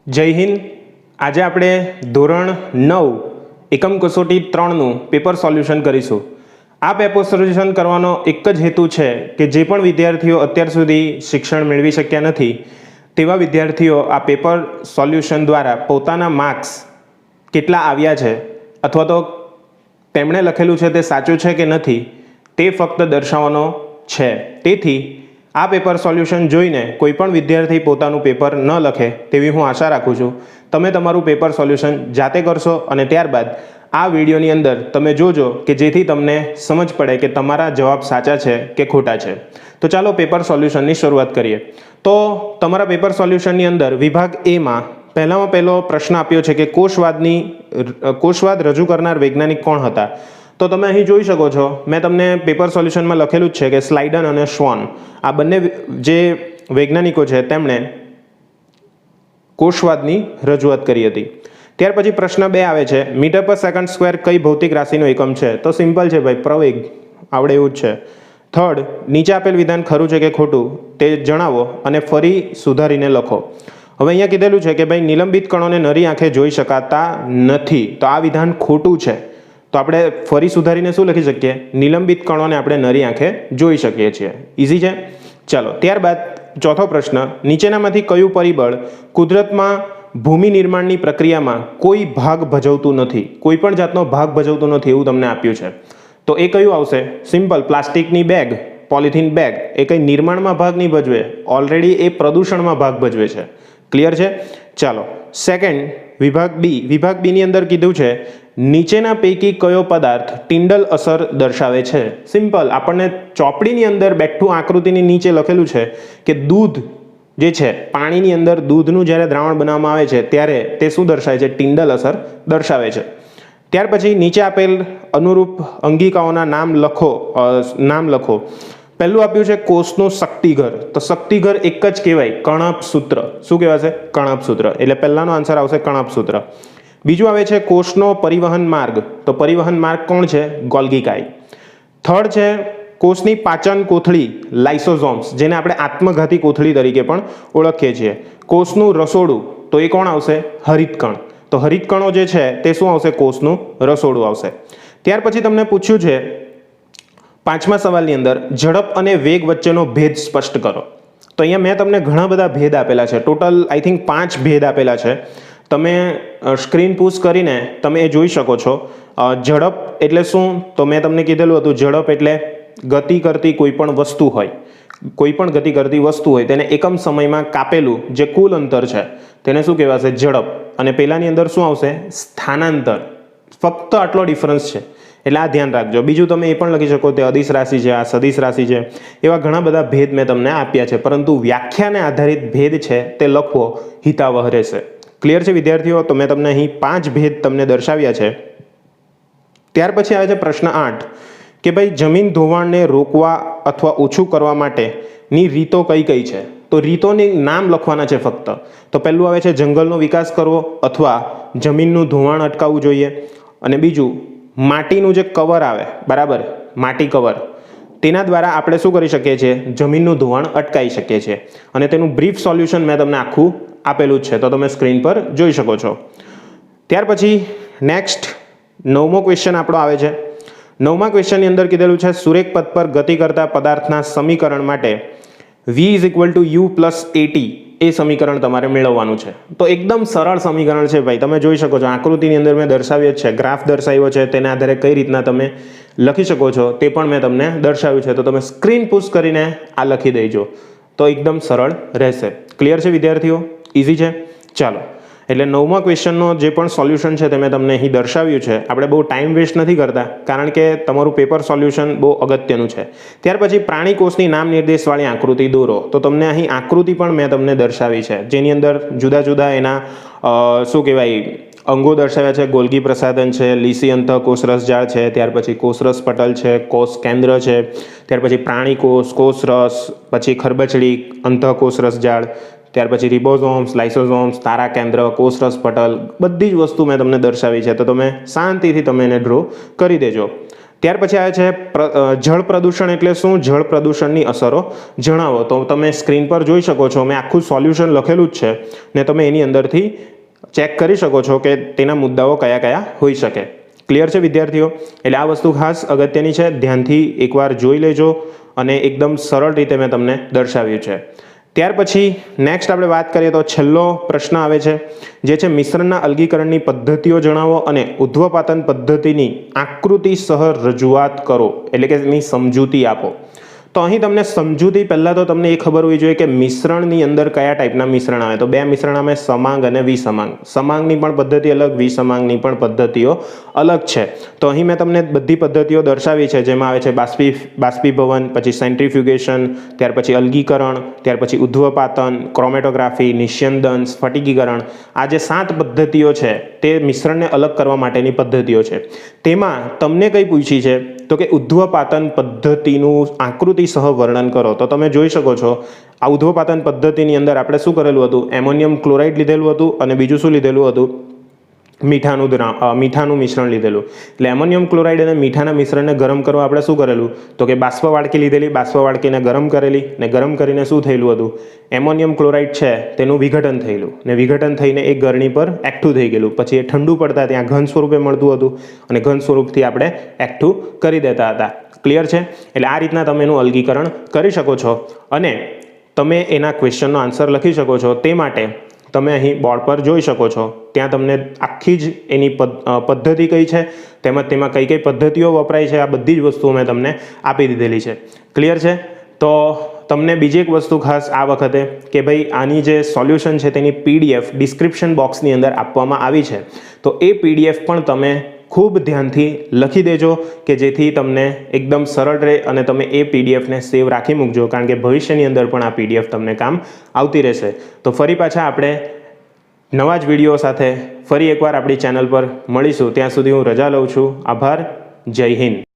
જય હિન્દ। આજે આપણે ધોરણ 9 એકમ કસોટી 3નું પેપર સોલ્યુશન કરીશું। આ પેપર સોલ્યુશન કરવાનો એક જ હેતુ છે કે જે પણ વિદ્યાર્થીઓ અત્યાર સુધી શિક્ષણ મેળવી શક્યા નથી તેવા વિદ્યાર્થીઓ આ પેપર સોલ્યુશન દ્વારા પોતાના માર્ક્સ કેટલા આવ્યા છે અથવા તો તેમણે લખેલું છે તે સાચું છે કે નથી તે ફક્ત દર્શાવવાનો છે। તેથી આ પેપર સોલ્યુશન જોઈને કોઈ પણ વિદ્યાર્થી પોતાનું પેપર ન લખે તેવી હું આશા રાખું છું। તમે તમારું પેપર સોલ્યુશન જાતે કરશો અને ત્યારબાદ આ વિડીયોની અંદર તમે જોજો કે જેથી તમને સમજ પડે કે તમારા જવાબ સાચા છે કે ખોટા છે। તો ચાલો પેપર સોલ્યુશનની શરૂઆત કરીએ। તો તમારા પેપર સોલ્યુશનની અંદર વિભાગ એ માં પહેલામાં પહેલો પ્રશ્ન આપ્યો છે કે કોષવાદ રજૂ કરનાર વૈજ્ઞાનિક કોણ હતા। તો તમે અહીં જોઈ શકો છો મેં તમને પેપર સોલ્યુશનમાં લખેલું જ છે કે સ્લાઇડન અને શ્વોન આ બંને જે વૈજ્ઞાનિકો છે તેમણે કોષવાદની રજૂઆત કરી હતી। ત્યાર પછી પ્રશ્ન 2 આવે છે મીટર પર સેકન્ડ સ્ક્વેર કઈ ભૌતિક રાશિનો એકમ છે। તો સિમ્પલ છે ભાઈ, પ્રવેગ આવડે એવું જ છે। થર્ડ, નીચે આપેલ વિધાન ખરું છે કે ખોટું તે જણાવો અને ફરી સુધારીને લખો। હવે અહીંયા કીધેલું છે કે ભાઈ નિલંબિત કણોને નરી આંખે જોઈ શકાતા નથી, તો આ વિધાન ખોટું છે। તો આપણે ફરી સુધારીને શું લખી શકીએ? નિલંબિત કણોને આપણે નરી આંખે જોઈ શકીએ છીએ। ઇઝી છે। ચાલો ત્યારબાદ ચોથો પ્રશ્ન, નીચેનામાંથી કયું પરિબળ કુદરતમાં ભૂમિ નિર્માણની પ્રક્રિયામાં કોઈ ભાગ ભજવતું નથી, કોઈ પણ જાતનો ભાગ ભજવતું નથી એવું તમને આપ્યું છે। તો એ કયું આવશે? સિમ્પલ, પ્લાસ્ટિકની બેગ, પોલિથીન બેગ એ કંઈ નિર્માણમાં ભાગ નહીં ભજવે, ઓલરેડી એ પ્રદૂષણમાં ભાગ ભજવે છે। ક્લિયર છે? ચાલો સેકન્ડ, વિભાગ બી ની અંદર કીધું છે નીચેના પૈકી કયો પદાર્થ ટિન્ડલ અસર દર્શાવે છે। સિમ્પલ, આપણને ચોપડીની અંદર બેઠું આકૃતિની નીચે લખેલું છે કે દૂધ જે છે પાણીની અંદર દૂધનું જ્યારે દ્રાવણ બનાવવામાં આવે છે ત્યારે તે શું દર્શાવે છે? ટિન્ડલ અસર દર્શાવે છે। ત્યાર પછી નીચે આપેલ અનુરૂપ અંગિકાઓના નામ લખો। પહેલું આપ્યું છે કોષનું શક્તિઘર, તો શક્તિઘર એક જ કહેવાય, કણપ સૂત્ર। શું કહેવાશે? કણપ સૂત્ર। એટલે પહેલાનો આન્સર આવશે કણપ સૂત્ર। બીજું આવે છે કોષનો પરિવહન માર્ગ, તો પરિવહન માર્ગ કોણ છે? ગોલ્ગી કાય। થર્ડ છે કોષની પાચન કોથળી, લાઇસોઝોમ્સ, જેને આપણે આત્મઘાતી કોથળી તરીકે પણ ઓળખીએ છીએ। કોષનું રસોડું, તો એ કોણ આવશે? હરિતકણ। તો હરિતકણો જે છે તે શું આવશે? કોષનું રસોડું આવશે। ત્યાર પછી તમને પૂછ્યું છે પાંચમા સવાલની અંદર ઝડપ અને વેગ વચ્ચેનો ભેદ સ્પષ્ટ કરો। તો અહીંયા મેં તમને ઘણા બધા ભેદ આપેલા છે, ટોટલ આઈ થિંક 5 ભેદ આપેલા છે। તમે સ્ક્રીન પુશ કરીને તમે એ જોઈ શકો છો। ઝડપ એટલે શું? તો મેં તમને કીધેલું હતું ઝડપ એટલે ગતિ કરતી કોઈ પણ વસ્તુ હોય તેને એકમ સમયમાં કાપેલું જે કુલ અંતર છે તેને શું કહેવાશે? ઝડપ। અને પેલાની અંદર શું આવશે? સ્થાનાંતર। ફક્ત આટલો ડિફરન્સ છે એટલે આ ધ્યાન રાખજો। બીજું તમે એ પણ લખી શકો તે અદિશ રાશિ છે, આ સદિશ રાશિ છે, એવા ઘણા બધા ભેદ મેં તમને આપ્યા છે, પરંતુ વ્યાખ્યાને આધારિત ભેદ છે તે લખવો હિતાવહ રહેશે। ક્લિયર છે વિદ્યાર્થીઓ? તો મેં તમને અહીં 5 ભેદ તમને દર્શાવ્યા છે। ત્યાર પછી આવે છે પ્રશ્ન 8 કે ભાઈ જમીન ધોવાણને રોકવા અથવા ઓછું કરવા માટેની રીતો કઈ કઈ છે। તો રીતોની નામ લખવાના છે ફક્ત। તો પહેલું આવે છે જંગલનો વિકાસ કરવો અથવા જમીનનું ધોવાણ અટકાવવું જોઈએ। અને બીજું માટીનું જે કવર આવે, બરાબર, માટી કવર, તેના દ્વારા આપણે શું કરી શકીએ છીએ? જમીનનું ધોવાણ અટકાવી શકીએ છીએ। અને તેનું બ્રીફ સોલ્યુશન મેં તમને આખું આપેલું જ છે, તો તમે સ્ક્રીન પર જોઈ શકો છો। ત્યાર પછી નેક્સ્ટ 9મો ક્વેશ્ચન આપણો આવે છે। 9મા ક્વેશ્ચનની અંદર કીધેલું છે સુરેખ પથ પર ગતિ કરતા પદાર્થના સમીકરણ માટે v = u + at એ સમીકરણ તમારે મેળવવાનું છે। તો એકદમ સરળ સમીકરણ છે ભાઈ, તમે જોઈ શકો છો આકૃતિની અંદર મેં દર્શાવ્યો છે, ગ્રાફ દર્શાવ્યો છે, તેના આધારે કઈ રીતના તમે લખી શકો છો તે પણ મેં તમને દર્શાવ્યું છે। તો તમે સ્ક્રીન પુશ કરીને આ લખી દેજો તો એકદમ સરળ રહેશે। ક્લિયર છે વિદ્યાર્થીઓ? ઇઝી છે। ચાલો, એટલે 9મા ક્વેશ્ચનનો જે પણ સોલ્યુશન છે તે મેં તમને અહીં દર્શાવ્યું છે। આપણે બહુ ટાઈમ વેસ્ટ નથી કરતા કારણ કે તમારું પેપર સોલ્યુશન બહુ અગત્યનું છે। ત્યાર પછી પ્રાણી કોષની નામ નિર્દેશવાળી આકૃતિ દોરો। તો તમને અહીં આકૃતિ પણ મેં તમને દર્શાવી છે જેની અંદર જુદા જુદા એના શું કહેવાય અંગો દર્શાવ્યા છે। ગોલ્ગી પ્રસાધન છે, લીસી અંતઃ કોષરસ જાળ છે, ત્યાર પછી કોષરસ પટલ છે, કોષ કેન્દ્ર છે, ત્યાર પછી પ્રાણી કોષરસ, પછી ખરબચડી અંતઃ કોષરસ જાળ, ત્યાર પછી રિબોઝોમ્સ, લાઇસોઝોમ્સ, તારા કેન્દ્ર, કોષરસ પટલ, બધી જ વસ્તુ મેં તમને દર્શાવી છે। તો તમે શાંતિથી તમે એને ડ્રો કરી દેજો। ત્યાર પછી આવે છે જળ પ્રદૂષણ એટલે શું, જળ પ્રદૂષણની અસરો જણાવો. તો તમે સ્ક્રીન પર જોઈ શકો છો, મેં આખું સોલ્યુશન લખેલું જ છે ને તમે એની અંદરથી ચેક કરી શકો છો કે તેના મુદ્દાઓ કયા કયા હોઈ શકે. ક્લિયર છે વિદ્યાર્થીઓ? એટલે આ વસ્તુ ખાસ અગત્યની છે, ધ્યાનથી એકવાર જોઈ લેજો અને એકદમ સરળ રીતે મેં તમને દર્શાવ્યું છે. ત્યાર પછી નેક્સ્ટ આપણે વાત કરીએ તો છેલ્લો પ્રશ્ન આવે છે, જે છે મિશ્રણના અલગીકરણની પદ્ધતિઓ જણાવો અને ઉધ્વપાતન પદ્ધતિની આકૃતિસહ રજૂઆત કરો, એટલે કે એની સમજૂતી આપો. તો અહીં તમને સમજૂતી પહેલાં તો તમને એ ખબર હોવી જોઈએ કે મિશ્રણની અંદર કયા ટાઈપના મિશ્રણ આવે. તો બે મિશ્રણ આવે, સમાંગ અને વિસમાંગ. સમાંગની પણ પદ્ધતિ અલગ, વિસમાંગની પણ પદ્ધતિઓ અલગ છે. તો અહીં મેં તમને બધી પદ્ધતિઓ દર્શાવી છે, જેમાં આવે છે બાષ્પીભવન, પછી સેન્ટ્રીફ્યુગેશન, ત્યાર પછી અલગીકરણ, ત્યાર પછી ઉધ્વપાતન, ક્રોમેટોગ્રાફી, નિસ્યંદન, સ્ફટિકીકરણ. આ જે 7 પદ્ધતિઓ છે તે મિશ્રણને અલગ કરવા માટેની પદ્ધતિઓ છે. તેમાં તમને કઈ પૂછી છે તો કે ઉધ્વપાતન પદ્ધતિનું આકૃતિસહ વર્ણન કરો. તો તમે જોઈ શકો છો આ ઉધ્વપાતન પદ્ધતિની અંદર આપણે શું કરેલું હતું, એમોનિયમ ક્લોરાઇડ લીધેલું હતું અને બીજું શું લીધેલું હતું, મીઠાનું મિશ્રણ લીધેલું. એટલે એમોનિયમ ક્લોરાઇડ અને મીઠાના મિશ્રણને ગરમ કરવા આપણે શું કરેલું તો કે બાષ્પ વાડકી લીધેલી, બાષ્પ વાડકીને ગરમ કરેલી ને ગરમ કરીને શું થયેલું હતું, એમોનિયમ ક્લોરાઇડ છે તેનું વિઘટન થયેલું ને વિઘટન થઈને એક ગરણી પર એકઠું થઈ ગયેલું. પછી એ ઠંડુ પડતા ત્યાં ઘન સ્વરૂપે મળતું હતું અને ઘન સ્વરૂપથી આપણે એકઠું કરી દેતા હતા. ક્લિયર છે? એટલે આ રીતના તમે એનું અલગીકરણ કરી શકો છો અને તમે એના ક્વેશ્ચનનો આન્સર લખી શકો છો. તે માટે તમે અહીં બોર્ડ પર જોઈ શકો છો, ત્યાં તમને આખી જ એની પદ્ધતિ કઈ છે તેમજ તેમાં કઈ કઈ પદ્ધતિઓ વપરાય છે, આ બધી જ વસ્તુઓ મેં તમને આપી દીધેલી છે. ક્લિયર છે? તો તમને બીજી એક વસ્તુ ખાસ આ વખતે કે ભાઈ આની જે સોલ્યુશન છે તેની PDF ડિસ્ક્રિપ્શન બોક્સની અંદર આપવામાં આવી છે. તો એ PDF પણ તમે ખૂબ ધ્યાનથી લખી દેજો કે જેથી તમને એકદમ સરળ રહે અને તમે એ PDFને સેવ રાખી મૂકજો, કારણ કે ભવિષ્યની અંદર પણ આ PDF તમને કામ આવતી રહેશે. તો ફરી પાછા આપણે નવા જ વિડીયો સાથે ફરી એકવાર આપણી ચેનલ પર મળીશું. ત્યાં સુધી હું રજા લઉં છું. આભાર. જય હિન્દ.